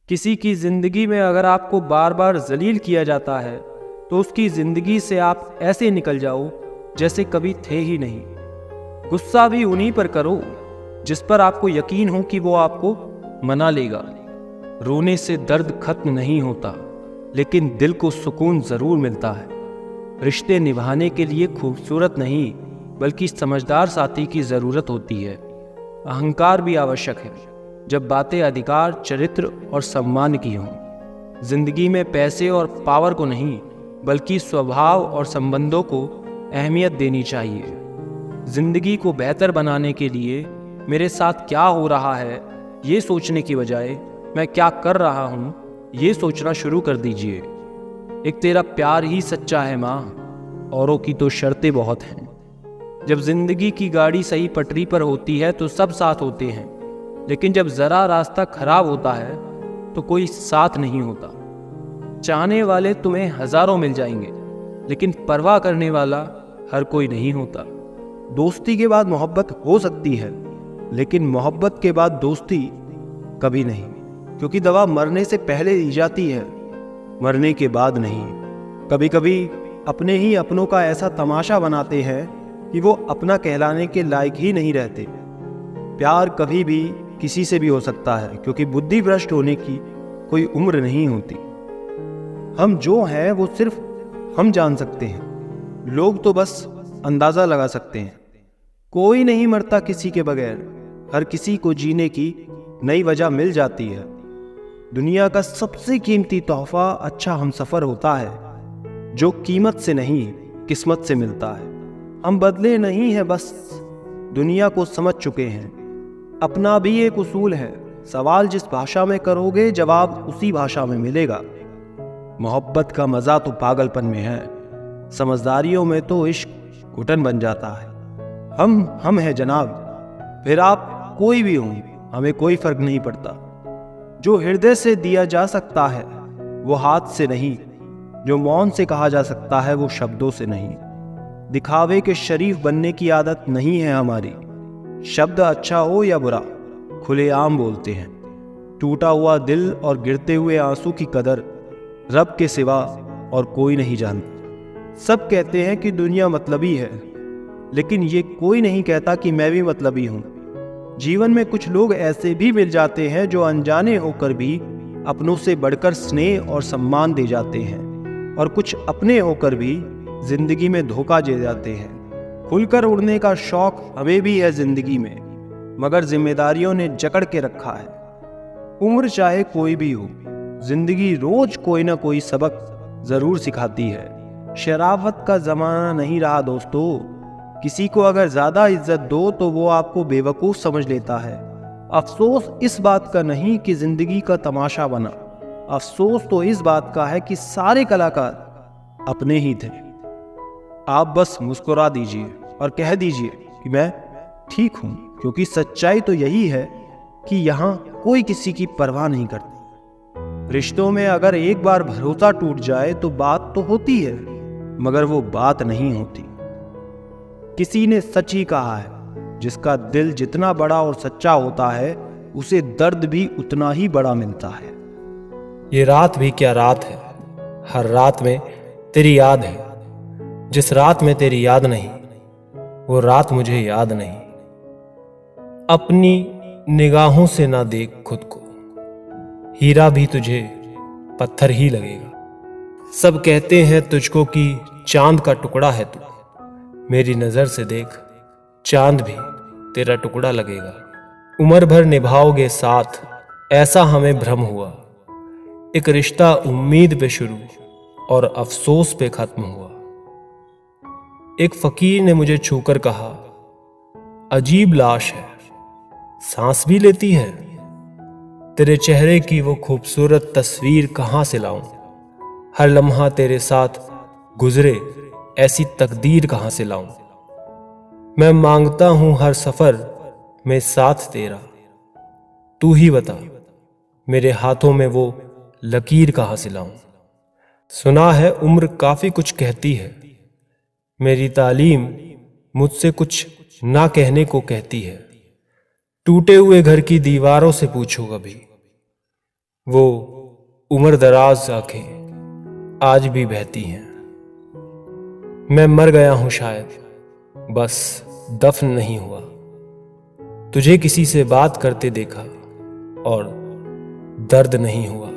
किसी की ज़िंदगी में अगर आपको बार बार जलील किया जाता है तो उसकी ज़िंदगी से आप ऐसे निकल जाओ जैसे कभी थे ही नहीं। गुस्सा भी उन्हीं पर करो जिस पर आपको यकीन हो कि वो आपको मना लेगा। रोने से दर्द खत्म नहीं होता, लेकिन दिल को सुकून ज़रूर मिलता है। रिश्ते निभाने के लिए खूबसूरत नहीं बल्कि समझदार साथी की ज़रूरत होती है। अहंकार भी आवश्यक है जब बातें अधिकार, चरित्र और सम्मान की हों। जिंदगी में पैसे और पावर को नहीं बल्कि स्वभाव और संबंधों को अहमियत देनी चाहिए। जिंदगी को बेहतर बनाने के लिए मेरे साथ क्या हो रहा है ये सोचने की बजाय मैं क्या कर रहा हूँ ये सोचना शुरू कर दीजिए। एक तेरा प्यार ही सच्चा है माँ, औरों की तो शर्तें बहुत हैं। जब जिंदगी की गाड़ी सही पटरी पर होती है तो सब साथ होते हैं, लेकिन जब ज़रा रास्ता खराब होता है तो कोई साथ नहीं होता। चाहने वाले तुम्हें हज़ारों मिल जाएंगे, लेकिन परवाह करने वाला हर कोई नहीं होता। दोस्ती के बाद मोहब्बत हो सकती है, लेकिन मोहब्बत के बाद दोस्ती कभी नहीं, क्योंकि दवा मरने से पहले दी जाती है, मरने के बाद नहीं। कभी कभी अपने ही अपनों का ऐसा तमाशा बनाते हैं कि वो अपना कहलाने के लायक ही नहीं रहते। प्यार कभी भी किसी से भी हो सकता है, क्योंकि बुद्धि भ्रष्ट होने की कोई उम्र नहीं होती। हम जो हैं वो सिर्फ हम जान सकते हैं, लोग तो बस अंदाज़ा लगा सकते हैं। कोई नहीं मरता किसी के बगैर, हर किसी को जीने की नई वजह मिल जाती है। दुनिया का सबसे कीमती तोहफा अच्छा हमसफ़र होता है, जो कीमत से नहीं किस्मत से मिलता है। हम बदले नहीं हैं, बस दुनिया को समझ चुके हैं। अपना भी एक उसूल है, सवाल जिस भाषा में करोगे जवाब उसी भाषा में मिलेगा। मोहब्बत का मज़ा तो पागलपन में है, समझदारियों में तो इश्क घुटन बन जाता है। हम हैं जनाब, फिर आप कोई भी हों, हमें कोई फर्क नहीं पड़ता। जो हृदय से दिया जा सकता है वो हाथ से नहीं, जो मौन से कहा जा सकता है वो शब्दों से नहीं। दिखावे के शरीफ बनने की आदत नहीं है हमारी। शब्द अच्छा हो या बुरा खुलेआम बोलते हैं। टूटा हुआ दिल और गिरते हुए आंसू की कदर रब के सिवा और कोई नहीं जानता। सब कहते हैं कि दुनिया मतलबी है, लेकिन ये कोई नहीं कहता कि मैं भी मतलबी हूँ। जीवन में कुछ लोग ऐसे भी मिल जाते हैं जो अनजाने होकर भी अपनों से बढ़कर स्नेह और सम्मान दे जाते हैं, और कुछ अपने होकर भी जिंदगी में धोखा दे जाते हैं। खुलकर उड़ने का शौक हमें भी है जिंदगी में, मगर जिम्मेदारियों ने जकड़ के रखा है। उम्र चाहे कोई भी हो, जिंदगी रोज कोई ना कोई सबक जरूर सिखाती है। शराफत का जमाना नहीं रहा दोस्तों, किसी को अगर ज्यादा इज्जत दो तो वो आपको बेवकूफ समझ लेता है। अफसोस इस बात का नहीं कि जिंदगी का तमाशा बना, अफसोस तो इस बात का है कि सारे कलाकार अपने ही थे। आप बस मुस्कुरा दीजिए और कह दीजिए कि मैं ठीक हूं, क्योंकि सच्चाई तो यही है कि यहाँ कोई किसी की परवाह नहीं करती। रिश्तों में अगर एक बार भरोसा टूट जाए तो बात तो होती है, मगर वो बात नहीं होती। किसी ने सच ही कहा है, जिसका दिल जितना बड़ा और सच्चा होता है उसे दर्द भी उतना ही बड़ा मिलता है। ये रात भी क्या रात है, हर रात में तेरी याद है। जिस रात में तेरी याद नहीं वो रात मुझे याद नहीं। अपनी निगाहों से ना देख खुद को, हीरा भी तुझे पत्थर ही लगेगा। सब कहते हैं तुझको कि चांद का टुकड़ा है तू, मेरी नजर से देख चांद भी तेरा टुकड़ा लगेगा। उम्र भर निभाओगे साथ ऐसा हमें भ्रम हुआ, एक रिश्ता उम्मीद पे शुरू और अफसोस पे खत्म हुआ। एक फकीर ने मुझे छूकर कहा, अजीब लाश है, सांस भी लेती है। तेरे चेहरे की वो खूबसूरत तस्वीर कहां से लाऊं, हर लम्हा तेरे साथ गुजरे ऐसी तकदीर कहां से लाऊं। मैं मांगता हूं हर सफर में साथ तेरा, तू ही बता मेरे हाथों में वो लकीर कहां से लाऊं। सुना है उम्र काफी कुछ कहती है, मेरी तालीम मुझसे कुछ ना कहने को कहती है। टूटे हुए घर की दीवारों से पूछो कभी, वो उम्र दराज आंखें आज भी बहती हैं। मैं मर गया हूं शायद, बस दफन नहीं हुआ। तुझे किसी से बात करते देखा और दर्द नहीं हुआ।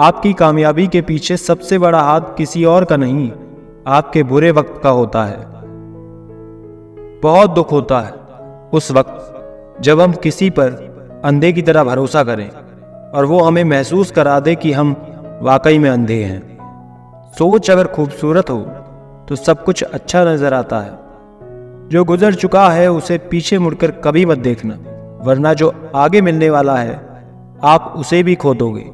आपकी कामयाबी के पीछे सबसे बड़ा हाथ किसी और का नहीं, आपके बुरे वक्त का होता है। बहुत दुख होता है उस वक्त जब हम किसी पर अंधे की तरह भरोसा करें और वो हमें महसूस करा दे कि हम वाकई में अंधे हैं। सोच अगर खूबसूरत हो तो सब कुछ अच्छा नजर आता है। जो गुजर चुका है उसे पीछे मुड़कर कभी मत देखना, वरना जो आगे मिलने वाला है आप उसे भी खो दोगे।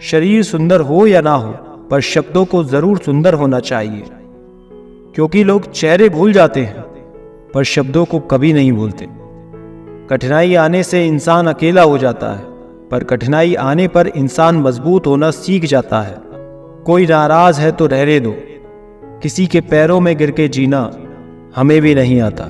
शरीर सुंदर हो या ना हो, पर शब्दों को जरूर सुंदर होना चाहिए, क्योंकि लोग चेहरे भूल जाते हैं पर शब्दों को कभी नहीं भूलते। कठिनाई आने से इंसान अकेला हो जाता है, पर कठिनाई आने पर इंसान मजबूत होना सीख जाता है। कोई नाराज है तो रहने दो, किसी के पैरों में गिर के जीना हमें भी नहीं आता।